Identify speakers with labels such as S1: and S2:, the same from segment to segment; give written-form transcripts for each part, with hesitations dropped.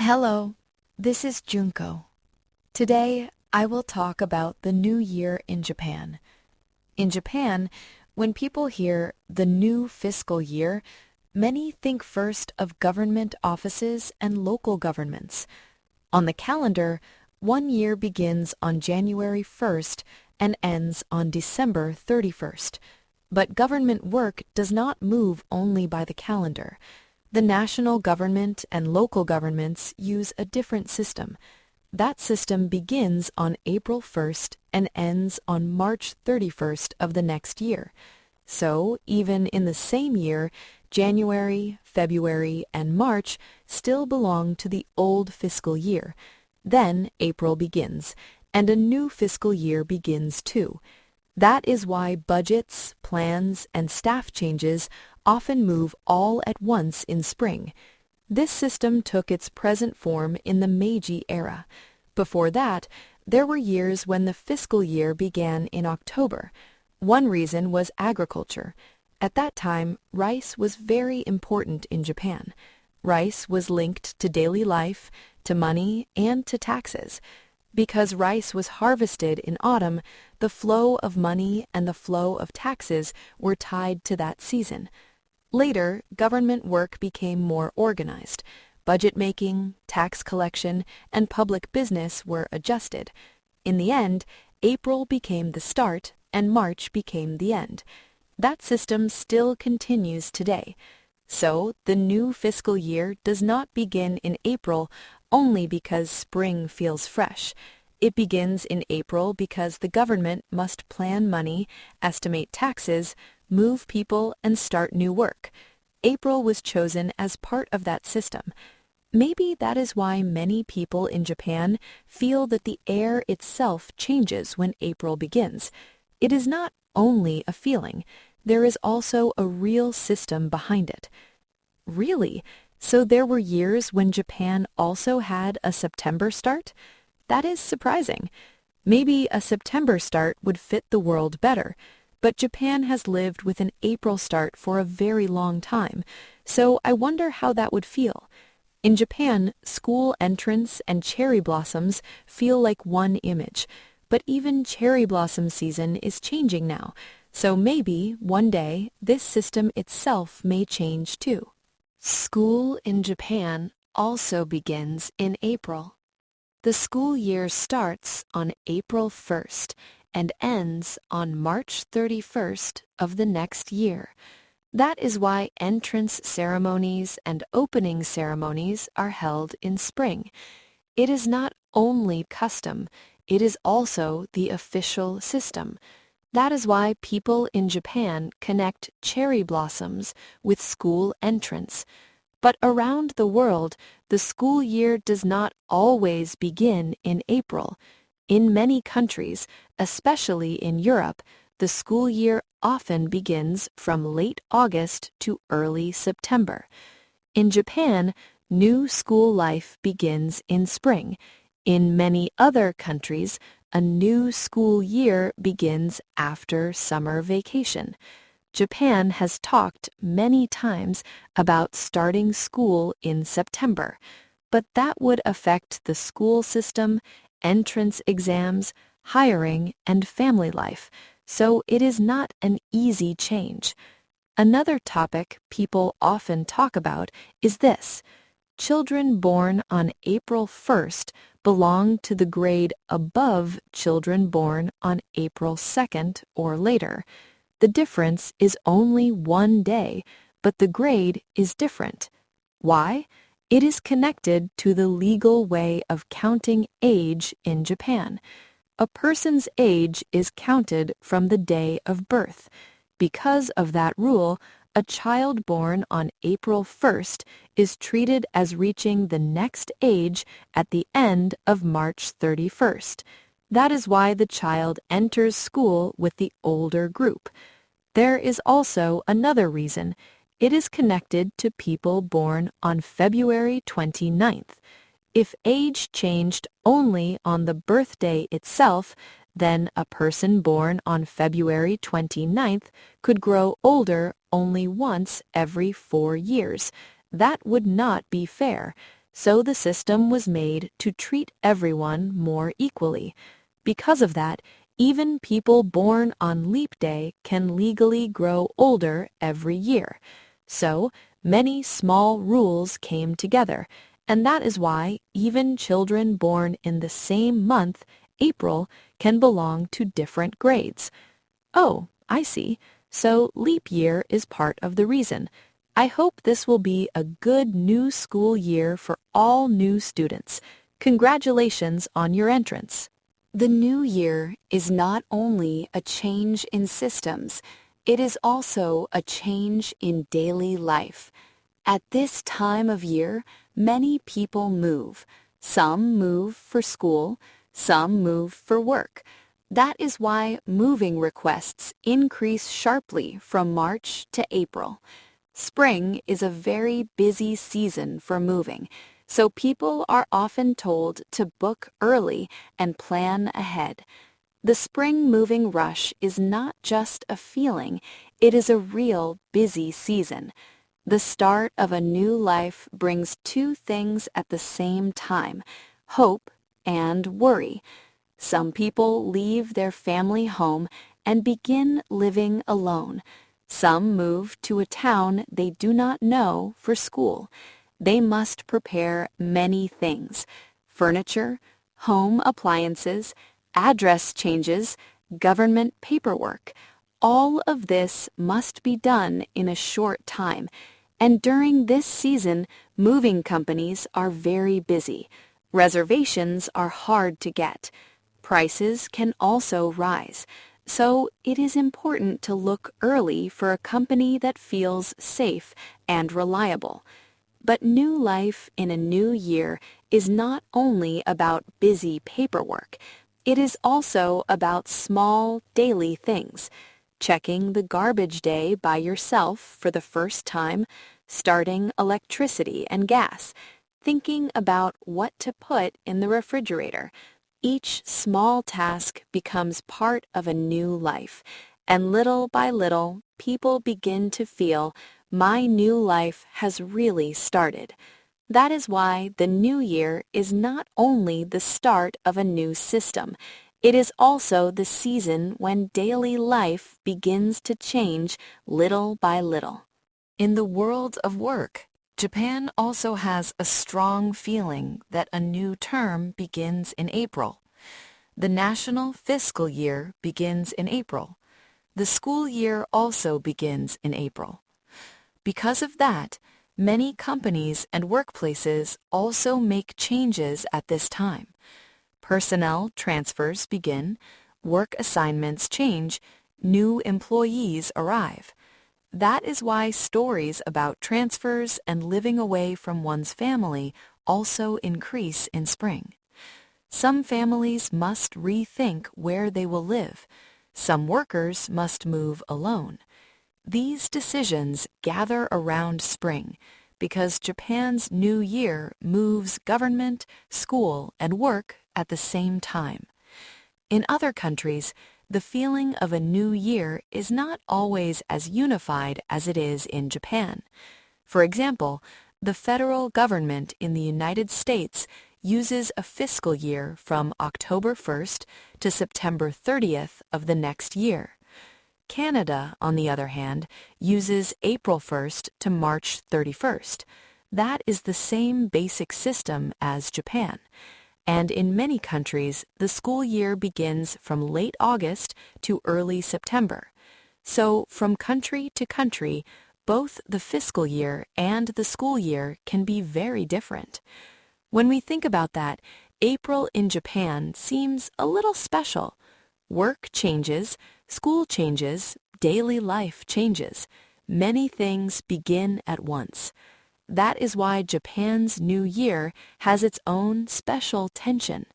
S1: Hello, this is Junko. Today, I will talk about the new year in Japan. In Japan, when people hear the new fiscal year, many think first of government offices and local governments. On the calendar, one year begins on January 1st and ends on December 31st. But government work does not move only by the calendar. The national government and local governments use a different system. That system begins on April 1st and ends on March 31st of the next year. So, even in the same year, January, February, and March still belong to the old fiscal year. Then April begins, and a new fiscal year begins too. That is why budgets, plans, and staff changes often move all at once in spring. This system took its present form in the Meiji era. Before that, there were years when the fiscal year began in October. One reason was agriculture. At that time, rice was very important in Japan. Rice was linked to daily life, to money, and to taxes. Because rice was harvested in autumn, the flow of money and the flow of taxes were tied to that season. Later, government work became more organized. Budget making, tax collection, and public business were adjusted. In the end, April became the start and March became the end. That system still continues today. So, the new fiscal year does not begin in April only because spring feels fresh. It begins in April because the government must plan money, estimate taxes, move people, and start new work. April was chosen as part of that system. Maybe that is why many people in Japan feel that the air itself changes when April begins. It is not only a feeling. There is also a real system behind it. Really? So there were years when Japan also had a September start? That is surprising. Maybe a September start would fit the world better, but Japan has lived with an April start for a very long time, so I wonder how that would feel. In Japan, school entrance and cherry blossoms feel like one image, but even cherry blossom season is changing now, so maybe one day this system itself may change too. School in Japan also begins in April. The school year starts on April 1st and ends on March 31st of the next year. That is why entrance ceremonies and opening ceremonies are held in spring. It is not only custom, it is also the official system. That is why people in Japan connect cherry blossoms with school entrance. But around the world, the school year does not always begin in April. In many countries, especially in Europe, the school year often begins from late August to early September. In Japan, new school life begins in spring. In many other countries, a new school year begins after summer vacation. Japan has talked many times about starting school in September, but that would affect the school system, entrance exams, hiring, and family life, so it is not an easy change. Another topic people often talk about is this. Children born on April 1st belong to the grade above children born on April 2nd or later. The difference is only one day, but the grade is different. Why? It is connected to the legal way of counting age in Japan. A person's age is counted from the day of birth. Because of that rule, a child born on April 1st is treated as reaching the next age at the end of March 31st. That is why the child enters school with the older group. There is also another reason. It is connected to people born on February 29th. If age changed only on the birthday itself, then a person born on February 29th could grow older only once every 4 years. That would not be fair. So the system was made to treat everyone more equally. Because of that, even people born on leap day can legally grow older every year. So many small rules came together, and that is why even children born in the same month, April, can belong to different grades. Oh, I see. So leap year is part of the reason. I hope this will be a good new school year for all new students. Congratulations on your entrance. The new year is not only a change in systems, it is also a change in daily life. At this time of year, many people move. Some move for school, some move for work. That is why moving requests increase sharply from March to April. Spring is a very busy season for moving, so people are often told to book early and plan ahead. The spring moving rush is not just a feeling, it is a real busy season. The start of a new life brings two things at the same time, hope and worry. Some people leave their family home and begin living alone. Some move to a town they do not know for school. They must prepare many things: furniture, home appliances, address changes, government paperwork. All of this must be done in a short time, and during this season, moving companies are very busy. Reservations are hard to get. Prices can also rise, so it is important to look early for a company that feels safe and reliable. But new life in a new year is not only about busy paperwork. It is also about small, daily things: checking the garbage day by yourself for the first time, starting electricity and gas, thinking about what to put in the refrigerator. Each small task becomes part of a new life, and little by little, people begin to feel, my new life has really started. That is why the new year is not only the start of a new system, it is also the season when daily life begins to change little by little. In the world of work, Japan also has a strong feeling that a new term begins in April. The national fiscal year begins in April. The school year also begins in April. Because of that, many companies and workplaces also make changes at this time. Personnel transfers begin, work assignments change, new employees arrive. That is why stories about transfers and living away from one's family also increase in spring. Some families must rethink where they will live. Some workers must move alone. These decisions gather around spring because Japan's new year moves government, school, and work at the same time. In other countries, the feeling of a new year is not always as unified as it is in Japan. For example, the federal government in the United States uses a fiscal year from October 1st to September 30th of the next year. Canada, on the other hand, uses April 1st to March 31st. That is the same basic system as Japan. And in many countries, the school year begins from late August to early September. So from country to country, both the fiscal year and the school year can be very different. When we think about that, April in Japan seems a little special. Work changes, school changes, daily life changes. Many things begin at once. That is why Japan's New Year has its own special tension.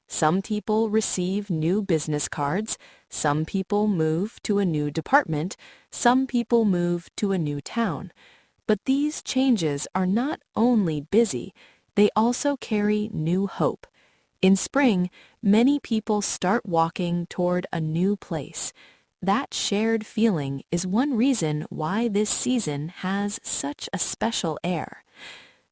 S1: Some people receive new business cards, some people move to a new department, some people move to a new town. But these changes are not only busy, they also carry new hope. In spring, many people start walking toward a new place. That shared feeling is one reason why this season has such a special air.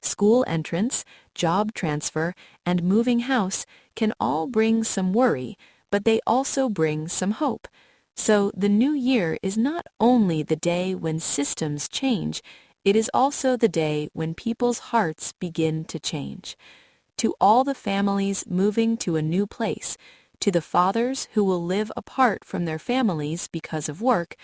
S1: School entrance, job transfer, and moving house can all bring some worry, but they also bring some hope. So the new year is not only the day when systems change, it is also the day when people's hearts begin to change. To all the families moving to a new place, to the fathers who will live apart from their families because of work,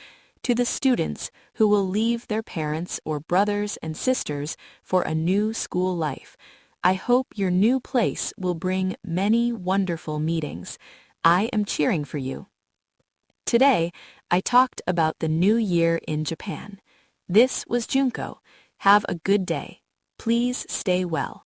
S1: to the students who will leave their parents or brothers and sisters for a new school life, I hope your new place will bring many wonderful meetings. I am cheering for you. Today, I talked about the new year in Japan. This was Junko. Have a good day. Please stay well.